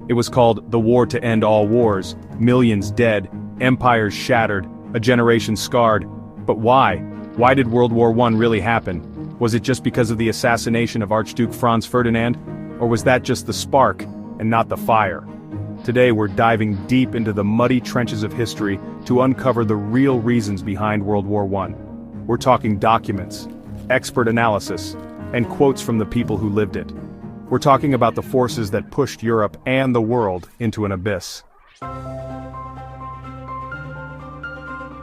It was called the War to End All Wars, millions dead, empires shattered, a generation scarred. But why? Why did World War I really happen? Was it just because of the assassination of Archduke Franz Ferdinand? Or was that just the spark, and not the fire? Today we're diving deep into the muddy trenches of history to uncover the real reasons behind World War I. We're talking documents, expert analysis, and quotes from the people who lived it. We're talking about the forces that pushed Europe and the world into an abyss.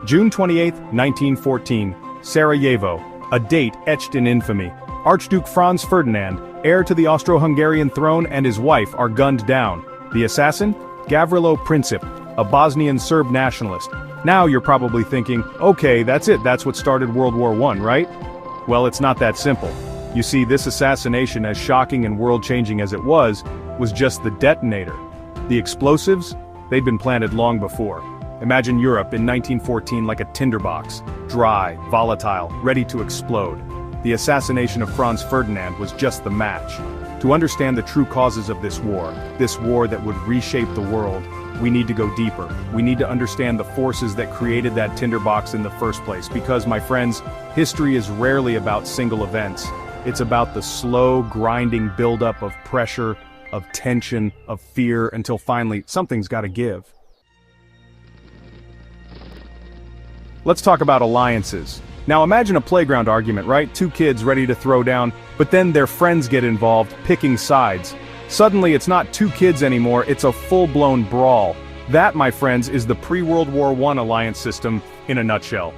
June 28, 1914, Sarajevo, a date etched in infamy. Archduke Franz Ferdinand, heir to the Austro-Hungarian throne, and his wife are gunned down. The assassin? Gavrilo Princip, a Bosnian Serb nationalist. Now you're probably thinking, okay, that's it, that's what started World War I, right? Well, it's not that simple. You see, this assassination, as shocking and world-changing as it was just the detonator. The explosives? They'd been planted long before. Imagine Europe in 1914 like a tinderbox, dry, volatile, ready to explode. The assassination of Franz Ferdinand was just the match. To understand the true causes of this war that would reshape the world, we need to go deeper. We need to understand the forces that created that tinderbox in the first place, because, my friends, history is rarely about single events. It's about the slow, grinding buildup of pressure, of tension, of fear, until finally, something's gotta give. Let's talk about alliances. Now imagine a playground argument, right? Two kids ready to throw down, but then their friends get involved, picking sides. Suddenly it's not two kids anymore, it's a full-blown brawl. That, my friends, is the pre-World War I alliance system in a nutshell.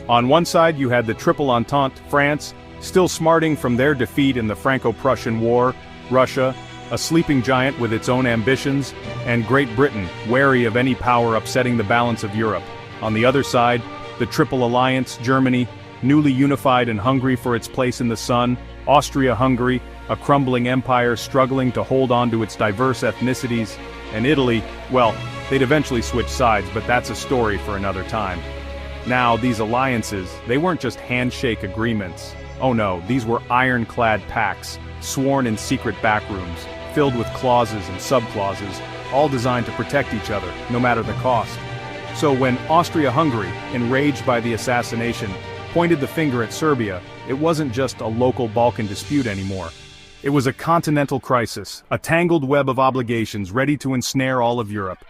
On one side you had the Triple Entente, France, still smarting from their defeat in the Franco-Prussian War, Russia, a sleeping giant with its own ambitions, and Great Britain, wary of any power upsetting the balance of Europe. On the other side, the Triple Alliance, Germany, newly unified and hungry for its place in the sun, Austria-Hungary, a crumbling empire struggling to hold on to its diverse ethnicities, and Italy, well, they'd eventually switch sides, but that's a story for another time. Now, these alliances, they weren't just handshake agreements. Oh no, these were ironclad pacts, sworn in secret backrooms, filled with clauses and sub-clauses, all designed to protect each other, no matter the cost. So when Austria-Hungary, enraged by the assassination, pointed the finger at Serbia, it wasn't just a local Balkan dispute anymore. It was a continental crisis, a tangled web of obligations ready to ensnare all of Europe.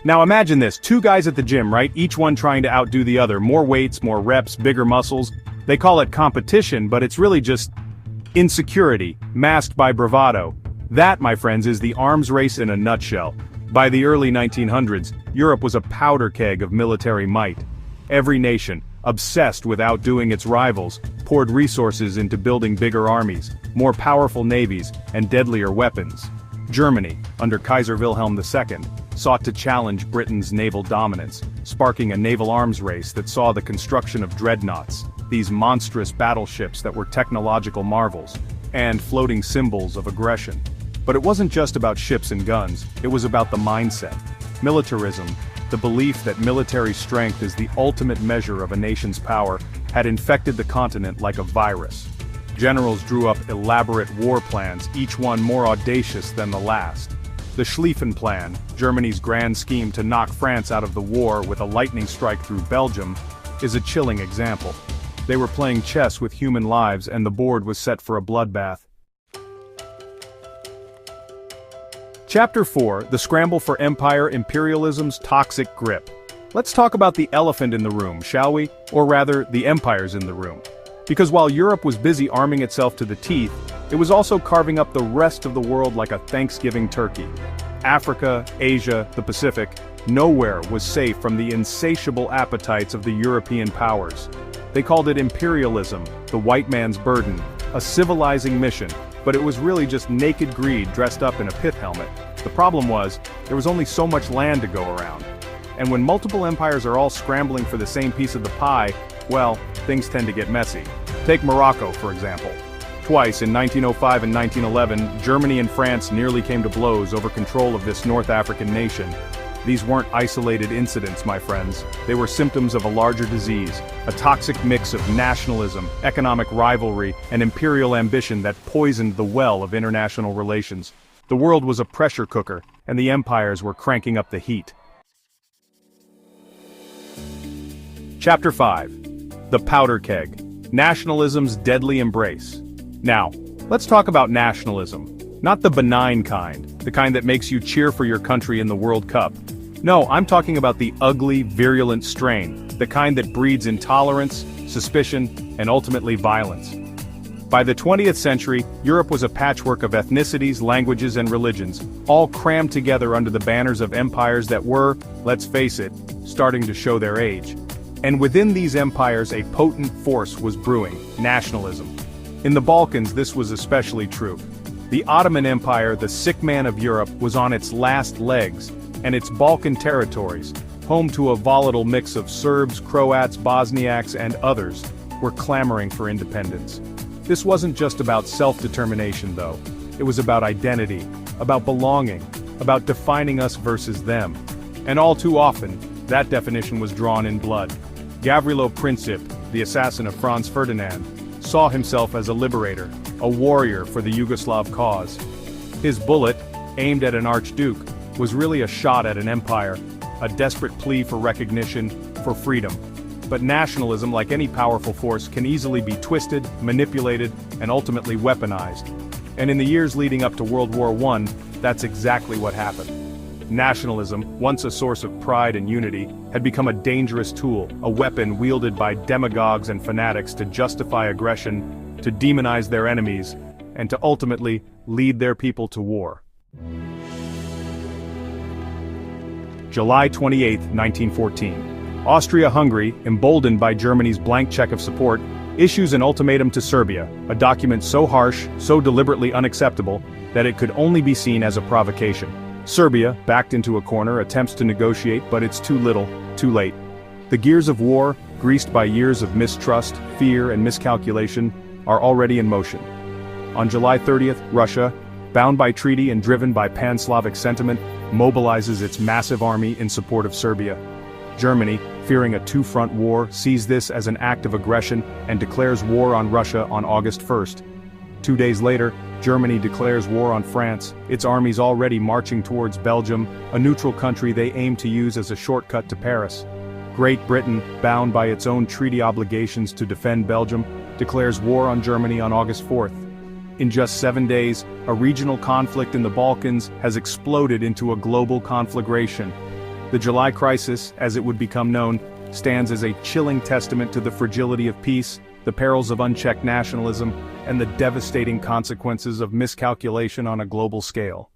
Now imagine this, two guys at the gym, right? Each one trying to outdo the other, more weights, more reps, bigger muscles. They call it competition, but it's really just insecurity, masked by bravado. That, my friends, is the arms race in a nutshell. By the early 1900s, Europe was a powder keg of military might. Every nation, obsessed with outdoing its rivals, poured resources into building bigger armies, more powerful navies, and deadlier weapons. Germany, under Kaiser Wilhelm II, sought to challenge Britain's naval dominance, sparking a naval arms race that saw the construction of dreadnoughts, these monstrous battleships that were technological marvels, and floating symbols of aggression. But it wasn't just about ships and guns, it was about the mindset. Militarism, the belief that military strength is the ultimate measure of a nation's power, had infected the continent like a virus. Generals drew up elaborate war plans, each one more audacious than the last. The Schlieffen Plan, Germany's grand scheme to knock France out of the war with a lightning strike through Belgium, is a chilling example. They were playing chess with human lives, and the board was set for a bloodbath. Chapter 4, The Scramble for Empire, Imperialism's Toxic Grip. Let's talk about the elephant in the room, shall we? Or rather, the empires in the room. Because while Europe was busy arming itself to the teeth, it was also carving up the rest of the world like a Thanksgiving turkey. Africa, Asia, the Pacific, nowhere was safe from the insatiable appetites of the European powers. They called it imperialism, the white man's burden, a civilizing mission, but it was really just naked greed dressed up in a pith helmet. The problem was, there was only so much land to go around. And when multiple empires are all scrambling for the same piece of the pie, well, things tend to get messy. Take Morocco, for example. Twice, in 1905 and 1911, Germany and France nearly came to blows over control of this North African nation. These weren't isolated incidents, my friends. They were symptoms of a larger disease, a toxic mix of nationalism, economic rivalry, and imperial ambition that poisoned the well of international relations. The world was a pressure cooker, and the empires were cranking up the heat. Chapter 5. The Powder Keg. Nationalism's Deadly Embrace. Now, let's talk about nationalism. Not the benign kind, the kind that makes you cheer for your country in the World Cup. No, I'm talking about the ugly, virulent strain, the kind that breeds intolerance, suspicion, and ultimately violence. By the 20th century, Europe was a patchwork of ethnicities, languages, and religions, all crammed together under the banners of empires that were, let's face it, starting to show their age. And within these empires a potent force was brewing: nationalism. In the Balkans this was especially true. The Ottoman Empire, the sick man of Europe, was on its last legs, and its Balkan territories, home to a volatile mix of Serbs, Croats, Bosniaks, and others, were clamoring for independence. This wasn't just about self-determination though. It was about identity, about belonging, about defining us versus them. And all too often, that definition was drawn in blood. Gavrilo Princip, the assassin of Franz Ferdinand, saw himself as a liberator, a warrior for the Yugoslav cause. His bullet, aimed at an archduke, was really a shot at an empire, a desperate plea for recognition, for freedom. But nationalism, like any powerful force, can easily be twisted, manipulated, and ultimately weaponized. And in the years leading up to World War I, that's exactly what happened. Nationalism, once a source of pride and unity, had become a dangerous tool, a weapon wielded by demagogues and fanatics to justify aggression, to demonize their enemies, and to ultimately lead their people to war. July 28, 1914. Austria-Hungary, emboldened by Germany's blank check of support, issues an ultimatum to Serbia, a document so harsh, so deliberately unacceptable, that it could only be seen as a provocation. Serbia, backed into a corner, attempts to negotiate, but it's too little, too late. The gears of war, greased by years of mistrust, fear, and miscalculation, are already in motion. On July 30th, Russia, bound by treaty and driven by pan-Slavic sentiment, mobilizes its massive army in support of Serbia. Germany, fearing a two-front war, sees this as an act of aggression and declares war on Russia on August 1st. 2 days later, Germany declares war on France, its armies already marching towards Belgium, a neutral country they aim to use as a shortcut to Paris. Great Britain, bound by its own treaty obligations to defend Belgium, declares war on Germany on August 4th. In just 7 days, a regional conflict in the Balkans has exploded into a global conflagration. The July Crisis, as it would become known, stands as a chilling testament to the fragility of peace, the perils of unchecked nationalism, and the devastating consequences of miscalculation on a global scale.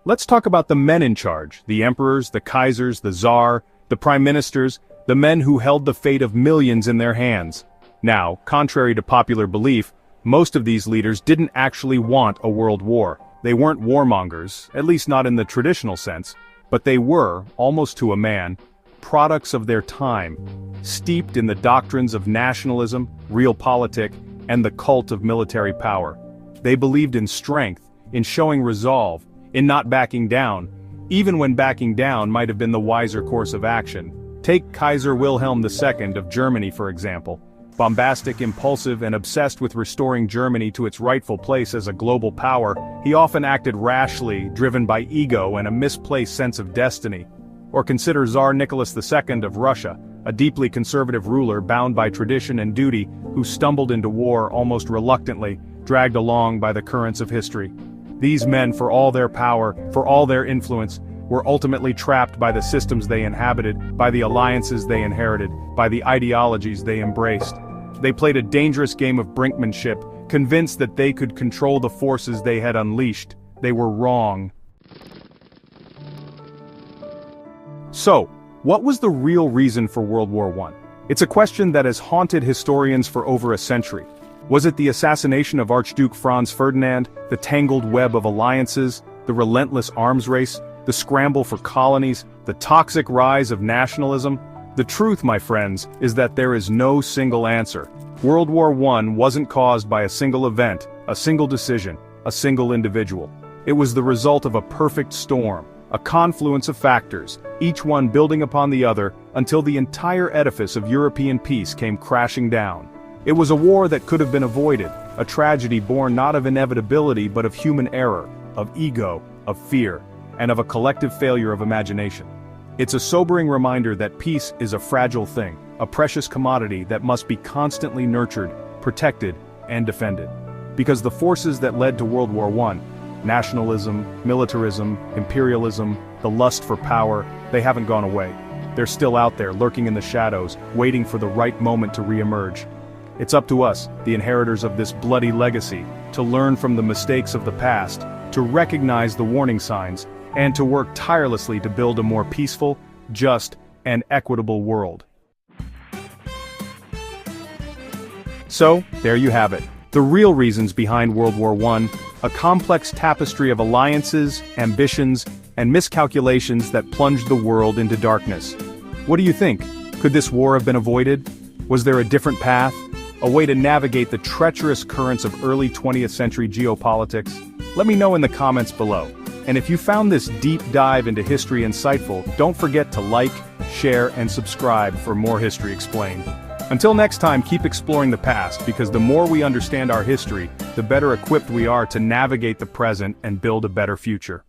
Let's talk about the men in charge, the emperors, the kaisers, the czar, the prime ministers, the men who held the fate of millions in their hands. Now, contrary to popular belief, most of these leaders didn't actually want a world war. They weren't warmongers, at least not in the traditional sense, but they were, almost to a man, products of their time, steeped in the doctrines of nationalism, realpolitik, and the cult of military power. They believed in strength, in showing resolve, in not backing down, even when backing down might have been the wiser course of action. Take Kaiser Wilhelm II of Germany for example. Bombastic, impulsive, and obsessed with restoring Germany to its rightful place as a global power, he often acted rashly, driven by ego and a misplaced sense of destiny. Or consider Tsar Nicholas II of Russia, a deeply conservative ruler bound by tradition and duty, who stumbled into war almost reluctantly, dragged along by the currents of history. These men, for all their power, for all their influence, were ultimately trapped by the systems they inhabited, by the alliances they inherited, by the ideologies they embraced. They played a dangerous game of brinkmanship, convinced that they could control the forces they had unleashed. They were wrong. So, what was the real reason for World War I? It's a question that has haunted historians for over a century. Was it the assassination of Archduke Franz Ferdinand, the tangled web of alliances, the relentless arms race, the scramble for colonies, the toxic rise of nationalism? The truth, my friends, is that there is no single answer. World War I wasn't caused by a single event, a single decision, a single individual. It was the result of a perfect storm, a confluence of factors, each one building upon the other, until the entire edifice of European peace came crashing down. It was a war that could have been avoided, a tragedy born not of inevitability but of human error, of ego, of fear, and of a collective failure of imagination. It's a sobering reminder that peace is a fragile thing, a precious commodity that must be constantly nurtured, protected, and defended. Because the forces that led to World War I, nationalism, militarism, imperialism, the lust for power, they haven't gone away. They're still out there, lurking in the shadows, waiting for the right moment to re-emerge. It's up to us, the inheritors of this bloody legacy, to learn from the mistakes of the past, to recognize the warning signs, and to work tirelessly to build a more peaceful, just, and equitable world. So, there you have it. The real reasons behind World War I, a complex tapestry of alliances, ambitions, and miscalculations that plunged the world into darkness. What do you think? Could this war have been avoided? Was there a different path? A way to navigate the treacherous currents of early 20th century geopolitics? Let me know in the comments below. And if you found this deep dive into history insightful, don't forget to like, share, and subscribe for more History Explained. Until next time, keep exploring the past, because the more we understand our history, the better equipped we are to navigate the present and build a better future.